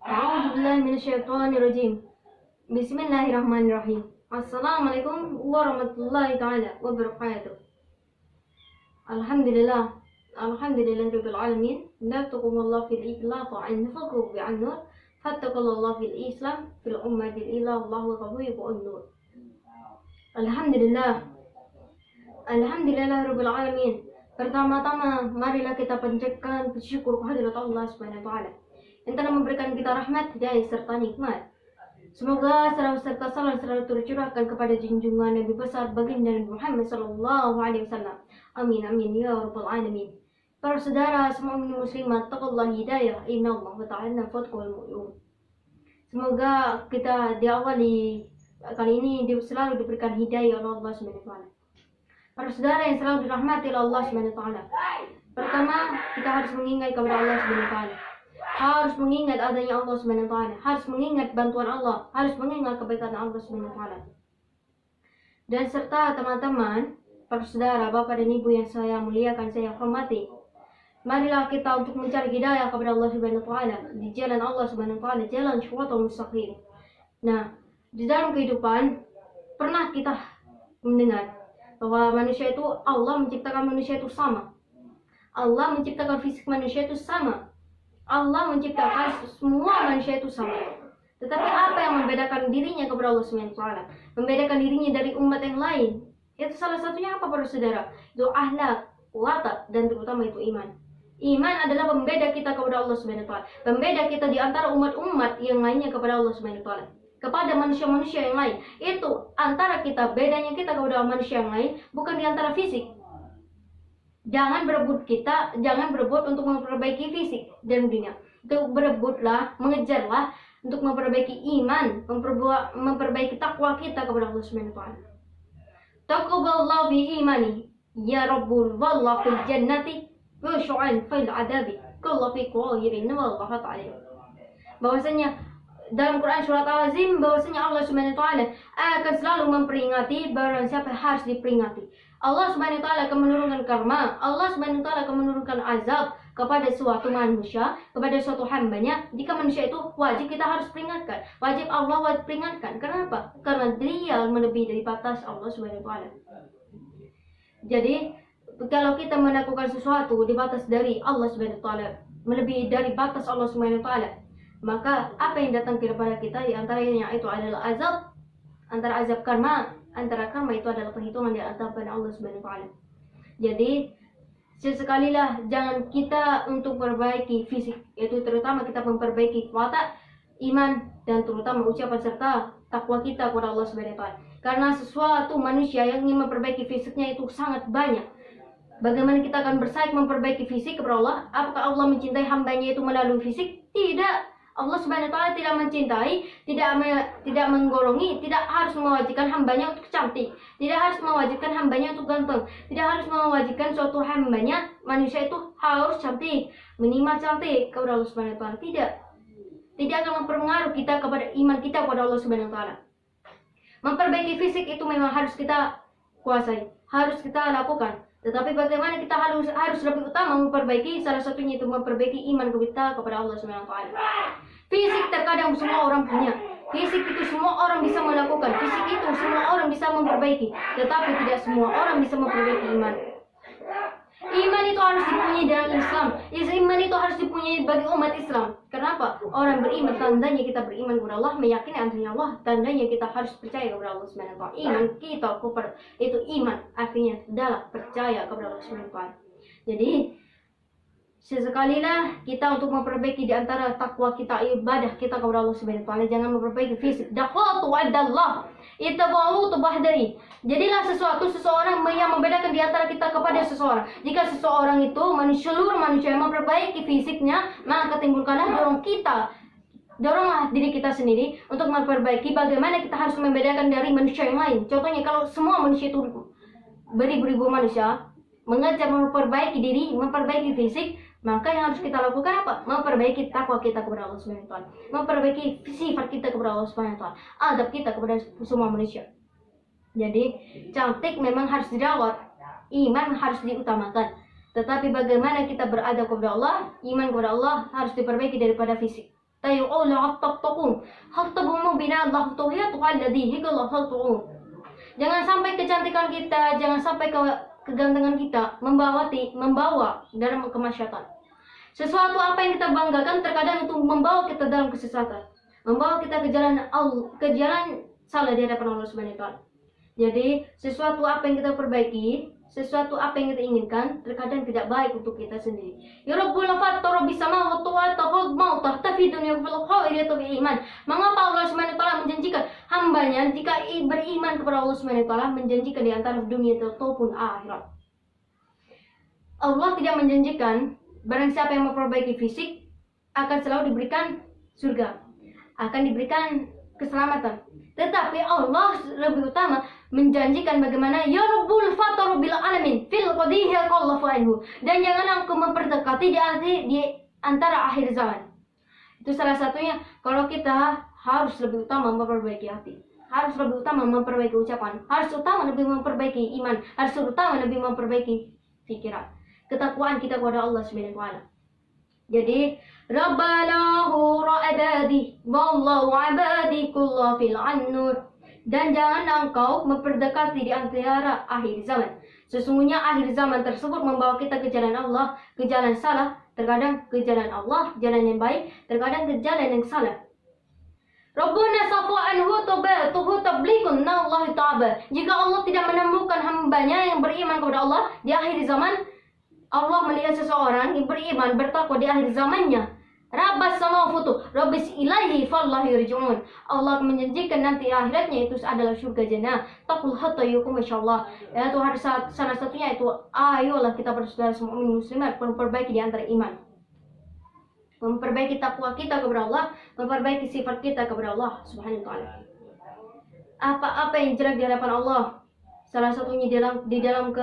A'udzubillahi minasyaitonirrajim. Bismillahirrahmanirrahim. Assalamualaikum warahmatullahi taala wabarakatuh. Alhamdulillah. Alhamdulillahirabbil alamin. Nafaqakumullah fil ikhlas wa anfaqu bi'an nur. Fattaqallahu fil islam fil ummatil ilah Allahu qawiyyun nur. Alhamdulillah. Alhamdulillahirabbil alamin. Pertama-tama marilah kita panjatkan bersyukur kehadirat Allah Subhanahu wa taala yang telah memberikan kita rahmat, hidayah serta nikmat. Semoga salawat serta salam selalu tercurahkan kepada junjungan Nabi besar baginda Nabi Muhammad sallallahu alaihi wasallam. Amin amin ya rabbal alamin. Para saudara semua muslimat, taqullah hidayah, innallaha ta'ala fatqul mu'min. Semoga kita diawali kali ini selalu diberikan hidayah oleh Allah Subhanahu wa taala. Para saudara yang selalu dirahmati oleh Allah Subhanahu wa taala. Pertama, kita harus mengingat kepada Allah Subhanahu wa taala. Harus mengingat adanya Allah Subhanahu wa taala, harus mengingat bantuan Allah, harus mengingat kebaikan Allah Subhanahu wa taala. Dan serta teman-teman, para saudara, bapak dan ibu yang saya muliakan, saya hormati, marilah kita untuk mencari hidayah kepada Allah Subhanahu wa taala di jalan Allah Subhanahu wa taala, jalan syiratal mustaqim. Nah, di dalam kehidupan pernah kita mendengar bahwa manusia itu, Allah menciptakan manusia itu sama. Allah menciptakan fisik manusia itu sama. Allah menciptakan semua manusia itu sama. Tetapi apa yang membedakan dirinya kepada Allah Subhanahu wa taala? Membedakan dirinya dari umat yang lain. Itu salah satunya apa, para saudara? Itu akhlak, watak, dan terutama itu iman. Iman adalah pembeda kita kepada Allah Subhanahu wa taala. Pembeda kita di antara umat-umat yang lainnya kepada Allah Subhanahu wa taala. Kepada manusia-manusia yang lain. Itu antara kita, bedanya kita kepada manusia yang lain bukan di antara fisik. Jangan berebut untuk memperbaiki fisik dan dunia. Itu berebutlah, mengejarlah untuk memperbaiki iman, memperbaiki takwa kita kepada Allah Subhanahu wa taala. Taqabbalallahu fi imani ya rabbul wallahu fil jannati wa syu'an fil adabi kullu fi qawlirin wallahu ta'ala. Bahwasanya dalam Quran surat Al-Azim, bahwasanya Allah Subhanahu wa taala akan selalu memperingati barang siapa harus diperingati. Allah Subhanahu wa taala akan menurunkan karma, Allah Subhanahu wa taala akan menurunkan azab kepada suatu manusia, kepada suatu hambanya. Jika manusia itu wajib kita harus peringatkan, wajib Allah wajib peringatkan. Kenapa? Karena dia melebihi dari batas Allah Subhanahu wa taala. Jadi kalau kita melakukan sesuatu di batas dari Allah Subhanahu wa taala, melebihi dari batas Allah Subhanahu wa taala, maka apa yang datang kepada kita di antaranya itu adalah azab, antara azab karma, antara karma itu adalah perhitungan di antara Allah Subhanahu wa taala. Jadi sesekalilah jangan kita untuk perbaiki fisik, yaitu terutama kita memperbaiki watak, iman, dan terutama ucapan serta takwa kita kepada Allah Subhanahu wa taala. Karena sesuatu manusia yang ingin memperbaiki fisiknya itu sangat banyak. Bagaimana kita akan bersaing memperbaiki fisik kepada Allah? Apakah Allah mencintai hambanya itu melalui fisik? Tidak. Allah Subhanahu wa taala tidak mencintai, tidak menggolongi, tidak harus mewajibkan hambanya untuk cantik, tidak harus mewajibkan hambanya untuk ganteng, tidak harus mewajibkan suatu hambanya manusia itu harus cantik, minimal cantik kepada Allah Subhanahu wa taala. Tidak akan mempengaruhi kita kepada iman kita kepada Allah Subhanahu wa taala. Memperbaiki fisik itu memang harus kita kuasai, harus kita lakukan. Tetapi bagaimana kita harus lebih utama memperbaiki, salah satunya itu memperbaiki iman kita kepada Allah Subhanahu wa taala. Fisik terkadang semua orang punya. Fisik itu semua orang bisa melakukan. Fisik itu semua orang bisa memperbaiki. Tetapi tidak semua orang bisa memperbaiki iman. Iman itu harus dipunyai dalam Islam. Iman itu harus dipunyai bagi umat Islam. Kenapa? Orang beriman, tandanya kita beriman kepada Allah, meyakini adanya Allah, tandanya kita harus percaya kepada Allah Subhanahu wa taala. Iman kita kepada itu iman artinya adalah percaya kepada Allah Subhanahu wa taala. Jadi sesekalilah kita untuk memperbaiki di antara takwa kita, ibadah kita kepada Allah Subhanahu wa taala, jangan memperbaiki fisik. Dakhatu wadallah itabahu tubahdari. Jadilah seseorang yang membedakan di antara kita kepada seseorang. Jika seseorang itu seluruh manusia yang memperbaiki fisiknya, maka timbulkanlah doronglah diri kita sendiri untuk memperbaiki bagaimana kita harus membedakan dari manusia yang lain. Contohnya kalau semua manusia itu beribu-ribu manusia mengajar memperbaiki diri, memperbaiki fisik, maka yang harus kita lakukan apa? Memperbaiki takwa kita kepada Allah Subhanahu wa taala, memperbaiki sifat kita kepada Allah Subhanahu wa taala, adab kita kepada semua manusia. Jadi cantik memang harus dirawat, iman harus diutamakan. Tetapi bagaimana kita beradab kepada Allah, iman kepada Allah harus diperbaiki daripada fisik. تيقول تتقون خطبهم بنا الله توحيد الذي هي الله تطعون. Jangan sampai kecantikan kita, jangan sampai kegantengan kita membawa dalam kemaksiatan. Sesuatu apa yang kita banggakan terkadang itu membawa kita dalam kesesatan, membawa kita ke jalan salah di hadapan Allah Subhanahu wa taala. Jadi, sesuatu apa yang kita perbaiki, sesuatu apa yang kita inginkan terkadang tidak baik untuk kita sendiri. Ya Rabbul Fattar bisamawati wa tahud mautah fi dunya fil khairati bi iman. Mengapa Allah Subhanahu wa taala menjanjikan hambanya jika beriman kepada Allah Subhanahu wa taala menjanjikan di antara dunia ataupun akhirat. Allah tidak menjanjikan barang siapa yang memperbaiki fisik akan selalu diberikan surga, akan diberikan keselamatan. Tetapi Allah lebih utama menjanjikan bagaimana ya Rabbul Fattar bil alamin fil qadihi qallafu anhu, dan jangan engkau memperdekati di antara akhir zaman. Itu salah satunya kalau kita harus lebih utama memperbaiki hati, harus lebih utama memperbaiki ucapan, harus utama lebih memperbaiki iman, harus utama lebih memperbaiki pikiran, ketakwaan kita kepada Allah Subhanahu wa taala. Jadi Rabbana hura ibadi wallahu ibadi kullu fil annur, dan jangan engkau memperdekati di antara akhir zaman. Sesungguhnya akhir zaman tersebut membawa kita ke jalan Allah, ke jalan salah, terkadang ke jalan Allah, jalan yang baik, terkadang ke jalan yang salah. Rabbuna safa anhu tuhu tablikun Allah ta'ala. Jika Allah tidak menemukan hambanya yang beriman kepada Allah di akhir zaman, Allah melihat seseorang yang beriman bertakwa di akhir zamannya, Rabbas sama futu, Rabbis ilahi fallahu yurji'un. Allah menjanjikan nanti akhiratnya itu adalah surga jannah. Taqul hatta yukum insyaallah. Itu harus salah satunya itu ayolah kita bersaudara semua muslimat memperbaiki di antara iman. Memperbaiki takwa kita kepada Allah, memperbaiki sifat kita kepada Allah Subhanahu wa taala. Apa-apa yang jelek di hadapan Allah, salah satunya di dalam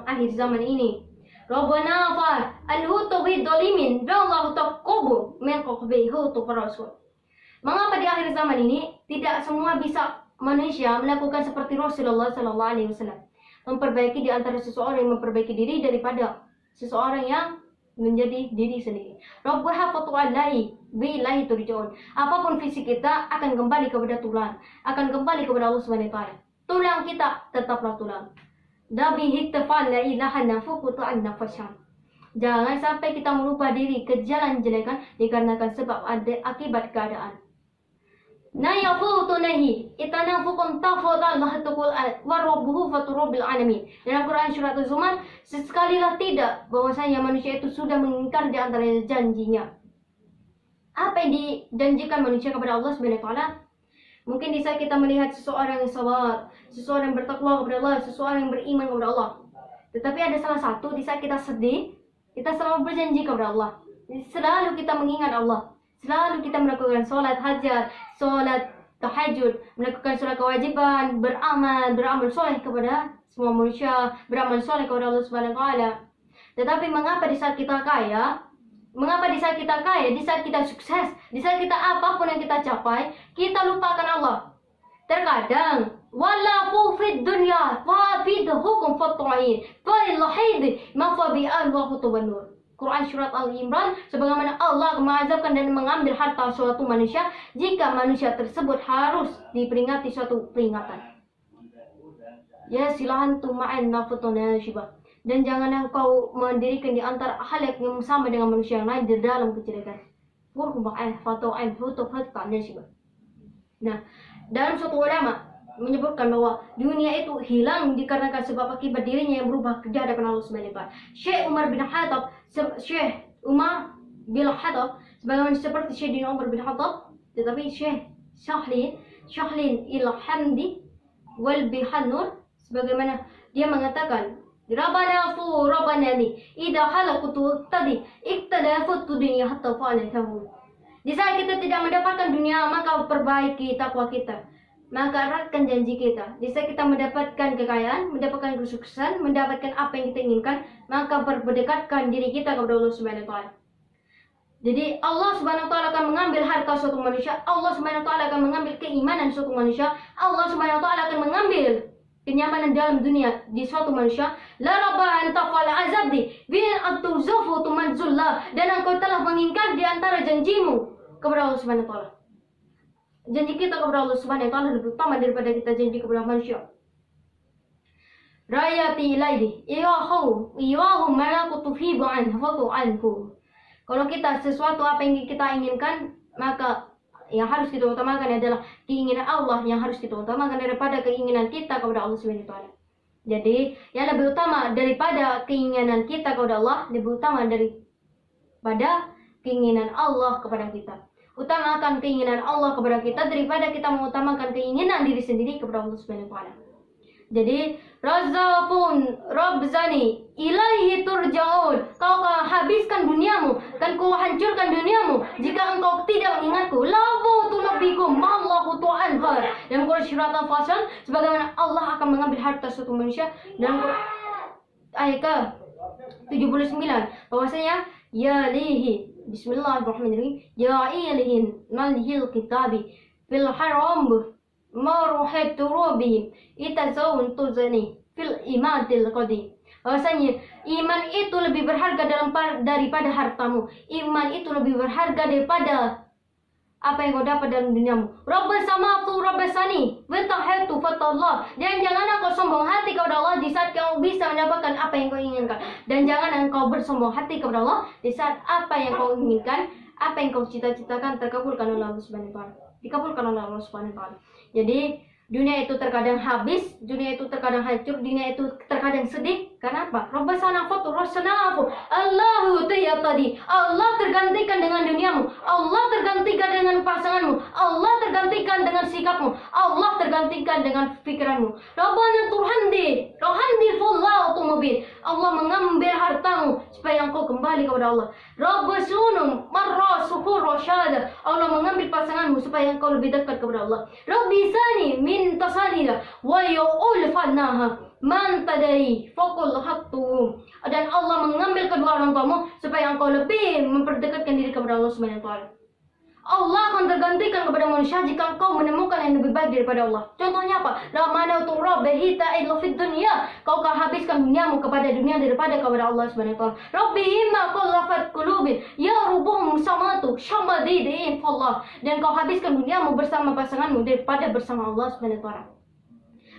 akhir zaman ini. Rabbana fa anhutu bidzalimin wallahu taqabu min qabihu tufarasul. Mengapa di akhir zaman ini tidak semua bisa manusia melakukan seperti Rasulullah sallallahu alaihi wasallam, memperbaiki di antara seseorang yang memperbaiki diri daripada seseorang yang menjadi diri sendiri. Rabbuha fatu'allai billahi turja'un. Apapun fisik kita akan kembali kepada tulang, akan kembali kepada Allah Subhanahu wa taala. Tulang kita tetaplah tulang. Dabi hiktafan la ilaha nafuqutu an nafashan. Jangan sampai kita merubah diri ke jalan jelekan dikarenakan sebab ada akibat keadaan. Nayafutu nahi itanafukun tafadha Allah taqul wa rabbuhu faturabbil alamin. Dalam Quran surat Az-Zumar, sekalilah tidak bahwasanya manusia itu sudah mengingkar di antara janjinya. Apa yang dijanjikan manusia kepada Allah Subhanahu wa taala? Mungkin di saat kita melihat seseorang yang sabar, seseorang yang bertakwa kepada Allah, seseorang yang beriman kepada Allah. Tetapi ada salah satu di saat kita sedih, kita selalu berjanji kepada Allah. Selalu kita mengingat Allah. Selalu kita melakukan sholat hajat, sholat tahajud, melakukan sholat kewajiban, beramal soleh kepada semua manusia, beramal soleh kepada Allah Subhanahu wa taala. Tetapi mengapa di saat kita kaya, di saat kita sukses, di saat kita apapun yang kita capai, kita lupakan Allah. Terkadang wala fid dunya fa hukum fatu'in fa illahid ma fa bi al-waqtu Quran surat Al-Imran, sebagaimana Allah mengazabkan dan mengambil harta suatu manusia jika manusia tersebut harus diperingati suatu peringatan. Ya silahan tuma'in nafatuna syibah. Dan jangan engkau mendirikan di antara hal yang sama dengan manusia yang lain di dalam kejelekan. Nah, dalam suatu ulama menyebutkan bahwa dunia itu hilang dikarenakan sebab akibat dirinya yang berubah di hadapan Allah Subhanahu wa taala. Syekh Umar bin Khattab sebagaimana seperti Syekh Umar bin Khattab, tetapi Syekh Shahlin Ilhamdi wal Bihanur sebagaimana dia mengatakan Rabbana li idza khalaqtu tadi iktadaftu dunya hatta fa'altahu. Di saat kita tidak mendapatkan dunia, maka perbaiki takwa kita, maka eratkan janji kita. Di saat kita mendapatkan kekayaan, mendapatkan kesuksesan, mendapatkan apa yang kita inginkan, maka berdekatkan diri kita kepada Allah Subhanahu wa taala. Jadi Allah Subhanahu wa taala akan mengambil harta suatu manusia, Allah Subhanahu wa taala akan mengambil keimanan suatu manusia, Allah Subhanahu wa taala akan mengambil kenyamanan dalam dunia di suatu manusia. La rabba anta qala azabdi bil atuzafu tumanzullah, dan engkau telah mengingkar di antara janjimu. kepada Allah Subhanahu wa taala. Janji kita kepada Allah Subhanahu wa taala lebih utama daripada kita janji kepada manusia. Rayati ilaidi iyahu malaku tuhibu anhu. Kalau kita sesuatu apa yang kita inginkan, maka yang harus kita utamakan adalah keinginan Allah yang harus kita utamakan daripada keinginan kita kepada Allah Subhanahu wa taala. Jadi, yang lebih utama daripada keinginan kita kepada Allah, lebih utama daripada keinginan Allah kepada kita. Utamakan keinginan Allah kepada kita daripada kita mengutamakan keinginan diri sendiri kepada Allah Subhanahu wa taala. Jadi, Razafun Rabbzani ilaihi turja'un. Kau habiskan duniamu dan kau hancurkan duniamu jika engkau tidak mengingatku. Lawu tunabikum mallahu tu'anhar. Dan Quran surat Al-Fasl, sebagaimana Allah akan mengambil harta suatu manusia. Dan ayat ke 79 bahwasanya yalihi bismillahirrahmanirrahim ya'ilihin nalhil kitabi fil haram maruhat turubihim itazawun tuzani fil imadil qadim. Bahwasanya iman itu lebih berharga daripada hartamu. Iman itu lebih berharga daripada apa yang kau dapat dalam duniamu. Rabbas samatu rabbasani wa tahatu fatallah. Dan jangan kau sombong hati kepada Allah di saat kau bisa mendapatkan apa yang kau inginkan. Dan jangan engkau bersombong hati kepada Allah di saat apa yang kau inginkan, apa yang kau cita-citakan terkabulkan oleh Allah Subhanahu wa taala. Dikabulkan oleh Allah Subhanahu wa taala. Jadi dunia itu terkadang habis, dunia itu terkadang hancur, dunia itu terkadang sedih. Kenapa? Rabbasana fatu rasanafu Allahu tadi. Allah tergantikan dengan duniamu, Allah tergantikan dengan pasanganmu, Allah tergantikan dengan sikapmu, Allah tergantikan dengan pikiranmu. Rabbana tuhandi fullahu mubin. Allah mengambil hartamu supaya engkau kembali kepada Allah. Rabbasunum marrasuhu rasyada. Allah mengambil pasanganmu supaya engkau lebih dekat kepada Allah. Rabbisani min tasanida wa yu'ul fannaha man tadai faqul hattum. Dan Allah mengambil kedua orang tuamu supaya engkau lebih memperdekatkan diri kepada Allah Subhanahu wa taala. Allah akan tergantikan kepada manusia jika engkau menemukan yang lebih baik daripada Allah. Contohnya apa? La manautu rabbihita illa fid dunya. Kau habiskan duniamu kepada dunia daripada kepada Allah Subhanahu wa taala. Rabbihima qallafat qulubin ya rubuhum samatu syamadidin fallah. Dan kau habiskan duniamu bersama pasanganmu daripada bersama Allah Subhanahu wa taala.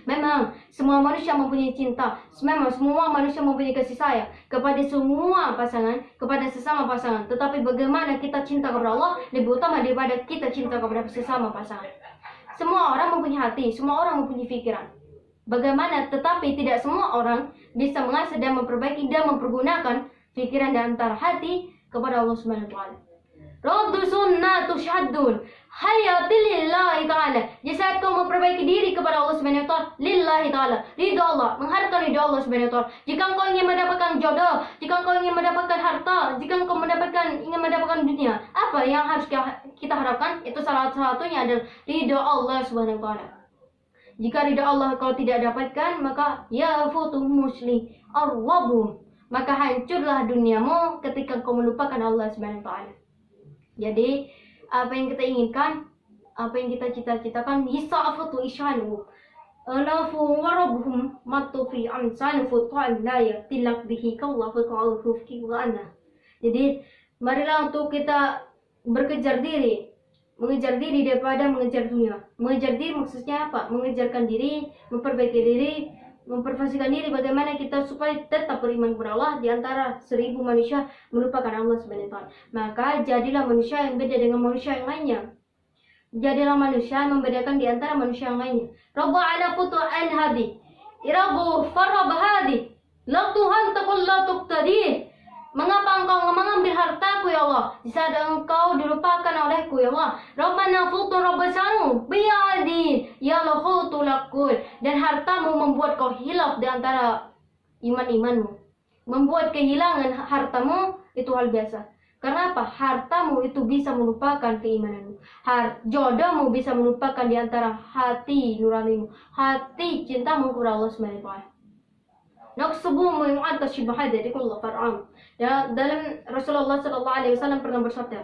Memang semua manusia mempunyai cinta. Memang semua manusia mempunyai kasih sayang kepada semua pasangan, kepada sesama pasangan. Tetapi bagaimana kita cinta kepada Allah lebih utama daripada kita cinta kepada sesama pasangan. Semua orang mempunyai hati, semua orang mempunyai pikiran. Bagaimana? Tetapi tidak semua orang bisa mengasah dan memperbaiki dan mempergunakan pikiran dan antara hati kepada Allah Subhanahu wa taala. Raddu sunnatu syaddun hayati lillahi ta'ala. Di saat kau memperbaiki diri kepada Allah Subhanahu wa taala, lillahi ta'ala, ridha Allah, mengharapkan ridha Allah Subhanahu wa taala. Jika engkau ingin mendapatkan jodoh, jika engkau ingin mendapatkan harta, jika engkau ingin mendapatkan dunia, apa yang harus kita harapkan? Itu salah satunya adalah ridha Allah Subhanahu wa taala. Jika ridha Allah kau tidak dapatkan, maka ya futu muslim arwabum, maka hancurlah duniamu ketika kau melupakan Allah Subhanahu wa taala. Jadi apa yang kita inginkan, apa yang kita cita-citakan, yisa'afatu isyanu alafu warabuhum matufi amsanu ta'ala tilak bihi kallahu ta'aluhu fi wa'ana. Jadi marilah untuk kita mengejar diri daripada mengejar dunia. Mengejar diri maksudnya apa? Mengejarkan diri, memperbaiki diri, memperfasikan diri bagaimana kita supaya tetap beriman kepada Allah di antara 1000 manusia melupakan Allah Subhanahu wa taala. Maka jadilah manusia yang beda dengan manusia yang lainnya. Jadilah manusia yang membedakan di antara manusia yang lainnya. Rabba ala futu an hadi. Irabu farab hadi. La Tuhan taqul la tuqtadi. Mengapa engkau mengambil hartaku ya Allah di saat engkau dilupakan olehku ya Allah. Rabbana futu rabbasanu bi'adin ya lahu tulakul. Dan hartamu membuat kau hilaf di antara iman-imanmu. Membuat kehilangan hartamu itu hal biasa. Karena apa? Hartamu itu bisa melupakan keimananmu. Jodohmu bisa melupakan di antara hati nuranimu, hati cintamu kepada Allah Subhanahu wa taala. Naqsubu min atashi bahadati kullu far'am. Ya, dalam Rasulullah sallallahu alaihi wasallam pernah bersabda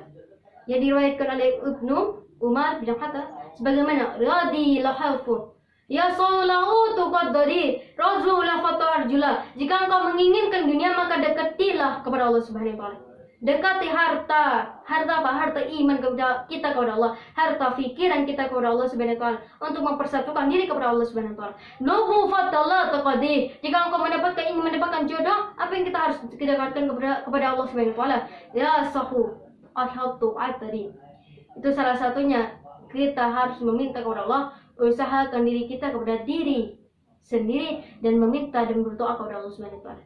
yang diriwayatkan oleh Ibnu Umar bin Khattab sebagaimana radi lahafu ya sallahu tuqaddari razula fatarjula. Jika engkau menginginkan dunia maka dekatilah kepada Allah Subhanahu wa taala. Dekati harta. Harta apa? Harta iman kita kepada Allah. Harta pikiran kita kepada Allah Subhanahu wa taala untuk mempersatukan diri kepada Allah Subhanahu wa taala. Nubu fatalla taqadi. Jika engkau ingin mendapatkan jodoh, apa yang kita harus kita katakan kepada Allah Subhanahu wa taala? Ya sahu ashatu atari. Itu salah satunya, kita harus meminta kepada Allah, usahakan diri kita kepada diri sendiri dan meminta dan berdoa kepada Allah Subhanahu wa taala.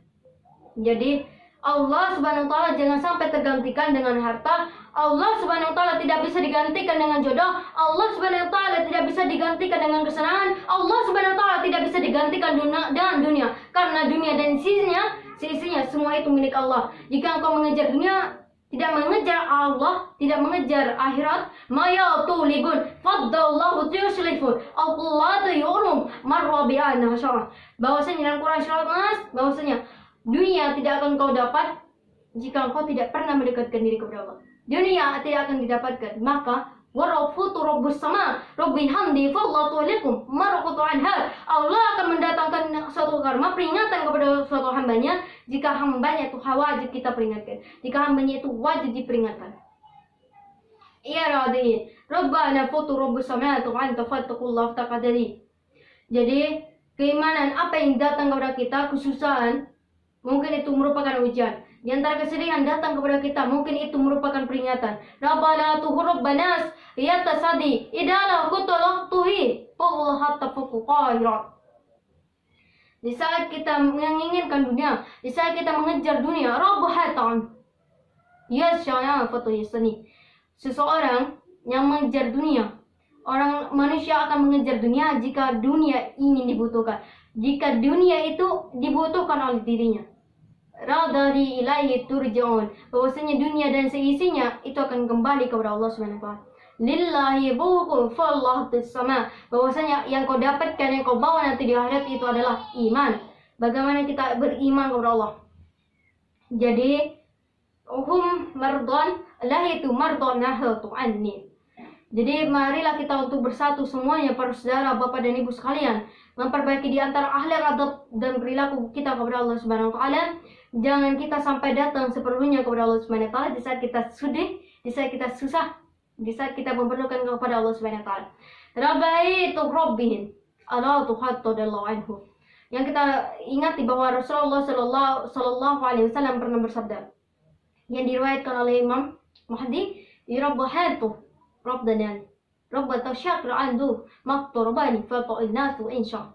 Jadi Allah Subhanahu wa taala jangan sampai tergantikan dengan harta. Allah Subhanahu wa taala tidak bisa digantikan dengan jodoh. Allah Subhanahu wa taala tidak bisa digantikan dengan kesenangan. Allah Subhanahu wa taala tidak bisa digantikan dengan dunia. Karena dunia dan sisinya semua itu milik Allah. Jika engkau mengejar dunia, tidak mengejar Allah, tidak mengejar akhirat, maya tulibun faddallahu tuslifun Allah tuyurum marwabi'ana syarah. Bahwasanya dalam Quran surat Nas, bahwasanya dunia tidak akan kau dapat jika engkau tidak pernah mendekatkan diri kepada Allah. Dunia tidak akan didapatkan. Maka warafutu rabbus sama rabbi hamdi fallatu alaikum marqatu anha. Allah akan mendatangkan suatu karma peringatan kepada suatu hambanya jika hambanya itu wajib kita peringatkan, jika hambanya itu wajib diperingatkan. Ya radin rabbana futu rabbus sama anta fattakullah taqadari. Jadi keimanan apa yang datang kepada kita, kesusahan, mungkin itu merupakan ujian. Di antara kesedihan datang kepada kita, mungkin itu merupakan peringatan. Rabbana tuhurub banas yatasadi idala kutullah tuhi Allah hatta fuku qairat. Di saat kita menginginkan dunia, di saat kita mengejar dunia, rabhatan yasyana fatu yasani. Seseorang yang mengejar dunia, orang manusia akan mengejar dunia jika dunia ingin dibutuhkan, jika dunia itu dibutuhkan oleh dirinya. Radari ilaihi turja'un, bahwasanya dunia dan seisinya itu akan kembali kepada Allah Subhanahu wa taala. Lillahi buqul fallahu sama, bahwasanya yang kau dapatkan, yang kau bawa nanti di akhirat itu adalah iman. Bagaimana kita beriman kepada Allah. Jadi mardan lahi tu mardan nahatu anni. Jadi marilah kita untuk bersatu semuanya, para saudara, bapak dan ibu sekalian, memperbaiki di antara akhlak, adab dan perilaku kita kepada Allah Subhanahu wa taala. Jangan kita sampai datang seperlunya kepada Allah Subhanahu wa taala di saat kita sedih, di saat kita susah, di saat kita memerlukan kepada Allah Subhanahu wa taala. Rabaitu rabbihin ala tuhattadallahu anhu. Yang kita ingati bahwa Rasulullah sallallahu alaihi wasallam pernah bersabda, yang diriwayatkan oleh Imam Mahdi, "Rabbahatu rabbadan rabbata syakra andu maqturbani fata'il nasu insya."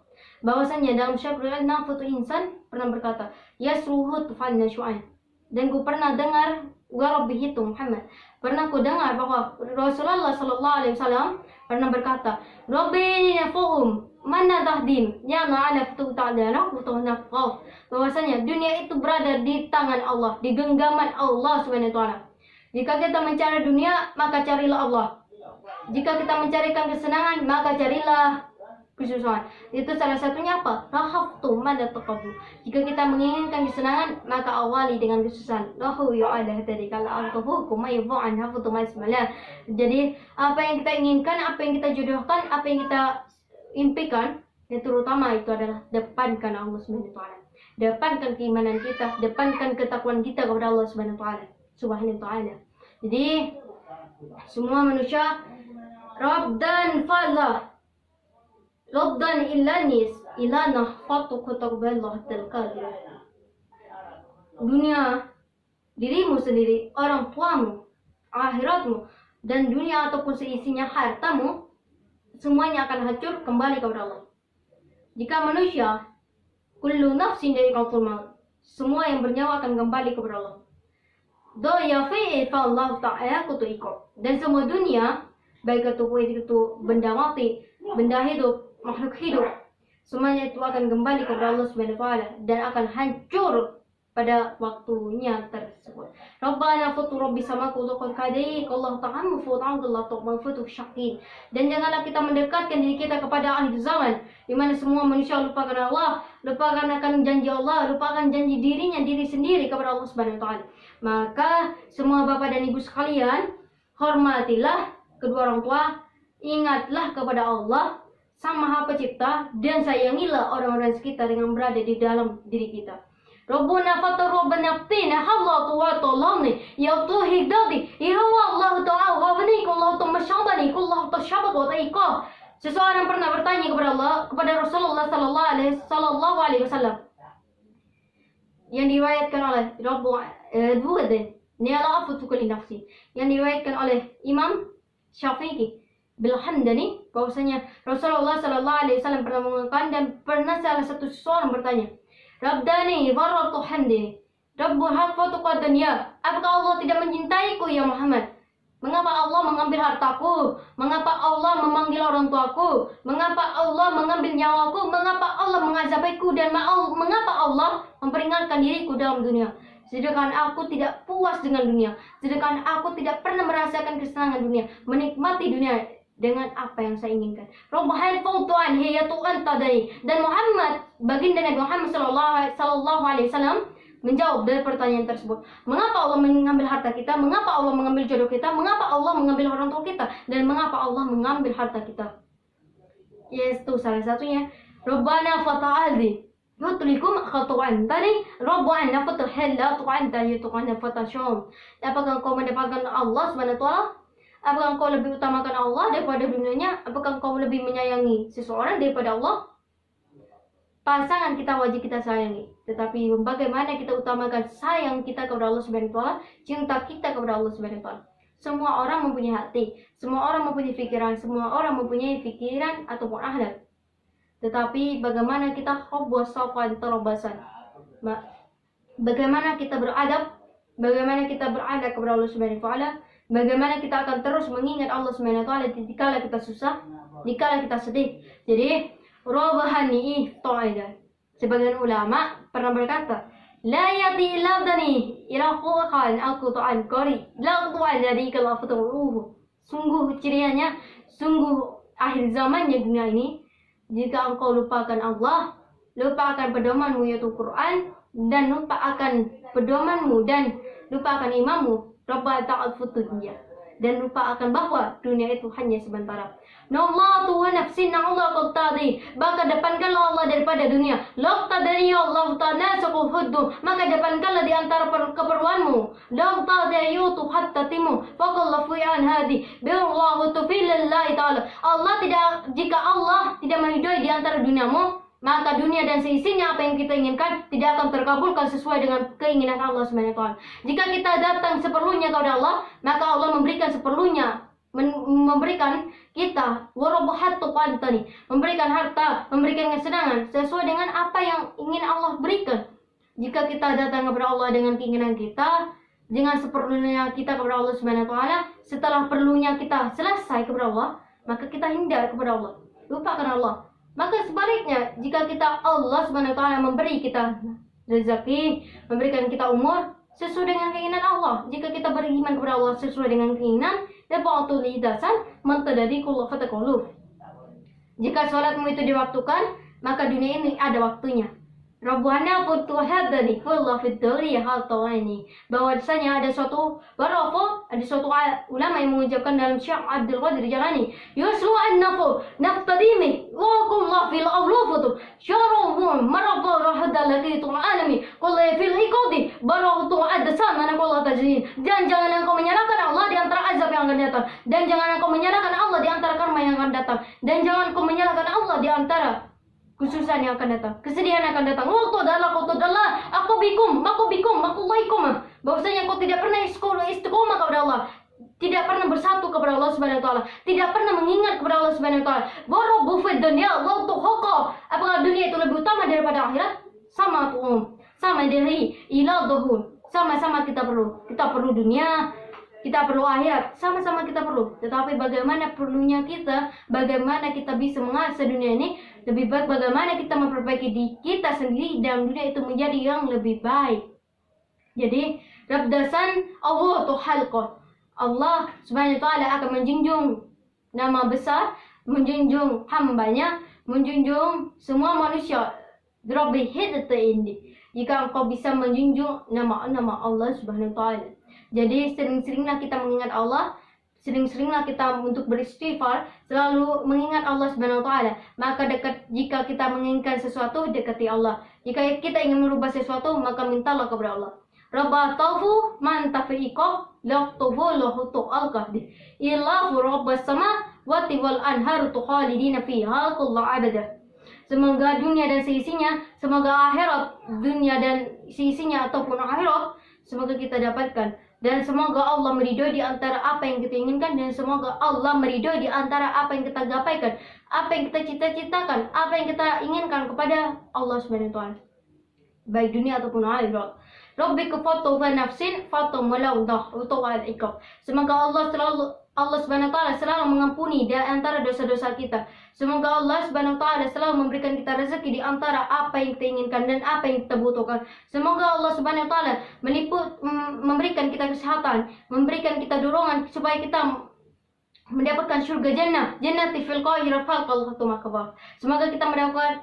Bahwasanya dalam Syafi'i nafatu insan pernah berkata, yasruhu tufanna syu'an. Dan ku pernah dengar warabbihi Muhammad, pernah ku dengar bahwa Rasulullah sallallahu alaihi wasallam pernah berkata, Rabbi nafuhum mana tahdin ya ma'ala tu ta'ala wa nafqah. Bahwasanya dunia itu berada di tangan Allah, di genggaman Allah Subhanahu wa taala. Jika kita mencari dunia, maka carilah Allah. Jika kita mencarikan kesenangan, maka carilah kesusahan. Itu salah satunya apa? Rahaftu mana taqabu. Jika kita menginginkan kesenangan, maka awali dengan kesusahan. Lahu yu'adah tadi kalau al-qahukum mayu'an hafatu maismalah. Jadi apa yang kita inginkan, apa yang kita jodohkan, apa yang kita impikan, yang terutama itu adalah depankan Allah Subhanahu wa taala. Depankan keimanan kita, depankan ketakwaan kita kepada Allah Subhanahu wa taala. Jadi semua manusia rabdan falah Rabdan illanis ilana fatu kutaballah telkadir. Dunia, dirimu sendiri, orang tuamu, akhiratmu, dan dunia ataupun seisinya hartamu, semuanya akan hancur kembali kepada Allah. Jika manusia, kullu nafsin dha'iqatul maut, semua yang bernyawa akan kembali kepada Allah. Doya fi'i fa Allah ta'ala kutu'ikot. Dan semua dunia, baik itu benda mati, benda hidup, makhluk hidup, semuanya itu akan kembali kepada Allah Subhanahu wa taala dan akan hancur pada waktunya tersebut. Rabbana futu rabbi samaku laqad kadai Allah ta'ala fu'ta'allah tu'man futu syakin. Dan janganlah kita mendekatkan diri kita kepada akhir zaman di mana semua manusia lupakan Allah, lupakan akan janji Allah, lupakan janji diri sendiri kepada Allah Subhanahu wa taala. Maka semua bapak dan ibu sekalian, hormatilah kedua orang tua, ingatlah kepada Allah Sang Maha Pencipta, dan sayangilah orang-orang sekitar yang berada di dalam diri kita. ربنا فتر ربنا ابتنا حلا طوات اللوني يبطوه دادي يهوى الله تعالى وابنيك الله تمشابني الله تشابك وطيقا. Seseorang pernah bertanya kepada Allah, kepada Rasulullah sallallahu alaihi wasallam, yang diriwayatkan oleh Rabbu Dwude Niala Afutu Kulli Nafsi, yang diriwayatkan oleh Imam Syafi'i bil Hamdani, bahwasanya Rasulullah sallallahu alaihi wasallam pernah mengatakan, dan pernah salah satu seseorang bertanya, Rabbani faratu hamdini Rabbu hafatu qadunya, apakah Allah tidak mencintaiku ya Muhammad? Mengapa Allah mengambil hartaku? Mengapa Allah memanggil orang tuaku? Mengapa Allah mengambil nyawaku? Mengapa Allah mengazabiku? Dan mengapa Allah memperingatkan diriku dalam dunia? Sedangkan aku tidak puas dengan dunia. Sedangkan aku tidak pernah merasakan kesenangan dunia, menikmati dunia dengan apa yang saya inginkan. Rabbahan fautuan hiya tu'an tadai. Dan Muhammad, baginda Nabi Muhammad sallallahu alaihi wasallam menjawab dari pertanyaan tersebut. Mengapa Allah mengambil harta kita? Mengapa Allah mengambil jodoh kita? Mengapa Allah mengambil orang tua kita? Dan mengapa Allah mengambil harta kita? Yes, itu salah satunya. Rabbana fata'aldi yutlikum khatu'an tadi Rabbana fatahalla tu'an tadi tu'an fatashum. Apakah engkau mendapatkan Allah subhanahu wa ta'ala? Apakah engkau lebih utamakan Allah daripada dunianya? Apakah engkau lebih menyayangi seseorang daripada Allah? Pasangan kita wajib kita sayangi, tetapi bagaimana kita utamakan sayang kita kepada Allah Subhanahu wa taala, cinta kita kepada Allah Subhanahu wa taala. Semua orang mempunyai hati, semua orang mempunyai pikiran, semua orang mempunyai pikiran ataupun akhlak. Tetapi bagaimana kita hubbu safan tarabasan? Bagaimana kita beradab? Bagaimana kita beradab kepada Allah Subhanahu wa taala? Bagaimana kita akan terus mengingat Allah Subhanahu wa taala dikala kita susah, dikala kita sedih. Jadi Robahani ta'ala. Sebagian ulama pernah berkata, La yati labdani ila khuqan aku ta'an qari la tu'an dari kalau faturuhu. Sungguh cirianya, sungguh akhir zamannya dunia ini, jika engkau lupakan Allah, lupakan pedomanmu yaitu Quran, dan lupakan pedomanmu dan lupakan imammu, Rabbana ta'al futunya, dan lupakan bahwa dunia itu hanya sementara. Allah Tuhan nafsin Allah qatadi, maka depankanlah Allah daripada dunia. Laqtadani Allah ta'ala suqufuddu, maka depankanlah di antara keperluanmu. Laqtadayutu hatta timu faqallahu an hadi billahu tufillallahi ta'ala. Allah tidak, jika Allah tidak meridhoi di antara duniamu, maka dunia dan seisinya apa yang kita inginkan tidak akan terkabulkan sesuai dengan keinginan Allah Subhanahu wa taala. Jika kita datang seperlunya kepada Allah, maka Allah memberikan seperlunya, memberikan kita warabuhatu qantani, memberikan harta, memberikan kesenangan sesuai dengan apa yang ingin Allah berikan. Jika kita datang kepada Allah dengan keinginan kita, dengan seperlunya kita kepada Allah Subhanahu wa taala, setelah perlunya kita selesai kepada Allah, maka kita hindar kepada Allah, lupakan Allah. Maka sebaliknya, jika kita Allah Subhanahu wa taala memberi kita rezeki, memberikan kita umur sesuai dengan keinginan Allah, jika kita beriman kepada Allah sesuai dengan keinginan, dabatu lidasan mantadadi kullu fatakullu. Jika salatmu itu diwaktukan, maka dunia ini ada waktunya. Rabbana futuhadani kullu fitri hatawani. Bahwasanya ada suatu barafo, ada suatu ulama yang mengucapkan dalam Syekh Abdul Qadir Jalani, yuslu an-nafu naftadimi wa kullu fil awlufutu syarabun marabba rahadallati tu'alami kullu fil iqadi baratu adsan mana kullu tajrin. Dan jangan engkau menyalahkan Allah di antara azab yang akan datang, dan jangan engkau menyalahkan Allah di antara karma yang akan datang, dan jangan engkau menyalahkan Allah di antara kesusahan yang akan datang, kesedihan yang akan datang. Waktu adalah aku bikum, bahwasanya kau tidak pernah istiqomah kepada Allah, tidak pernah bersatu kepada Allah Subhanahu wa taala, tidak pernah mengingat kepada Allah Subhanahu wa taala. Barabu fid dunya wa tuhaqa. Apakah dunia itu lebih utama daripada akhirat? Sama tuh, sama dari ila dhuhur. Sama-sama kita perlu dunia, kita perlu akhirat, sama-sama kita perlu. Tetapi bagaimana perlunya kita, bagaimana kita bisa mengasah dunia ini, lebih baik bagaimana kita memperbaiki diri kita sendiri dalam dunia itu menjadi yang lebih baik. Jadi, rabdasan Allah tu halqah. Allah Subhanahu wa taala akan menjunjung nama besar, menjunjung hambanya, menjunjung semua manusia. Rabbi hidata ini. Jika engkau bisa menjunjung nama-nama Allah Subhanahu wa taala. Jadi sering-seringlah kita mengingat Allah, sering-seringlah kita untuk beristighfar, selalu mengingat Allah Subhanahu wa taala. Maka jika kita menginginkan sesuatu, dekati Allah. Jika kita ingin merubah sesuatu, maka mintalah kepada Allah. Rabba taufu man tafiqo laqtufu lahu tu'alqad. Illahu rabbas sama wa wal anharu khalidina fiha kullu abada. Semoga dunia dan seisinya, semoga akhirat, dunia dan seisinya ataupun akhirat, semoga kita dapatkan. Dan semoga Allah meridhoi di antara apa yang kita inginkan, dan semoga Allah meridhoi di antara apa yang kita gapaikan, apa yang kita cita-citakan, apa yang kita inginkan kepada Allah Subhanahu wa taala, baik dunia ataupun akhirat. Rabbi kufatu fa nafsin fatu malaudah utawal ikab. Semoga Allah Subhanahu wa taala selalu mengampuni di antara dosa-dosa kita. Semoga Allah Subhanahu wa taala selalu memberikan kita rezeki di antara apa yang kita inginkan dan apa yang kita butuhkan. Semoga Allah Subhanahu wa taala memberikan kita kesehatan, memberikan kita dorongan supaya kita mendapatkan surga jannati fil qairil falqal makabah. Semoga kita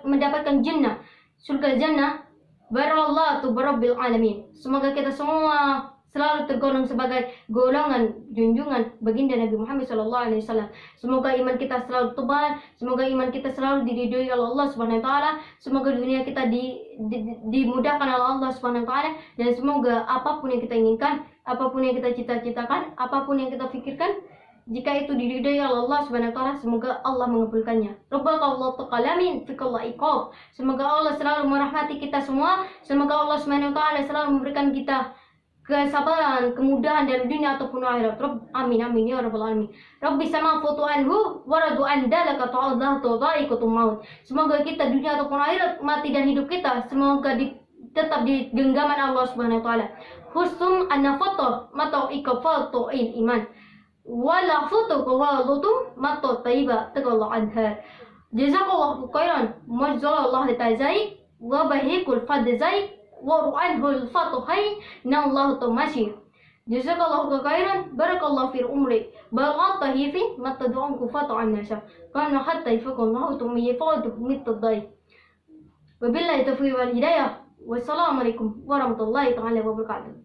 mendapatkan jannah, surga jannah barallahu barabbil alamin. Semoga kita semua selalu tergolong sebagai golongan junjungan baginda Nabi Muhammad SAW. Semoga iman kita selalu tebal, semoga iman kita selalu diridhoi oleh Allah Subhanahu wa taala, semoga dunia kita dimudahkan oleh Allah Subhanahu wa taala, dan semoga apapun yang kita inginkan, apapun yang kita cita-citakan, apapun yang kita pikirkan, jika itu diridhoi oleh Allah Subhanahu wa taala, semoga Allah mengabulkannya. Rabbaka Allah taqalamin fikallah iqab. Semoga Allah selalu merahmati kita semua, semoga Allah Subhanahu wa taala selalu memberikan kita kesabaran, kemudahan dalam dunia ataupun akhirat. Amin amin ya rabbal alamin. Rabbi sama futu anhu waradu andalaka ta'allah ta'daiqatul maut. Semoga kita dunia ataupun akhirat, mati dan hidup kita, semoga tetap di genggaman Allah Subhanahu wa taala. Hustum anafata mata ikafatu iman. Wala futu qawalutum mata taiba tagallah anha. Jazakallahu khairan. Majzalallahu ta'zai wa bahikul fadzai waru'anhul fatuhai na Allah tumashi. Jazakallahu khairan, barakallahu fil umri, balagha hifi matad'un kufatu an nasa kana hatta yafakallahu tumiyafadu mitadai. Wabillahi taufiq wal hidayah. Wassalamualaikum warahmatullahi taala wabarakatuh.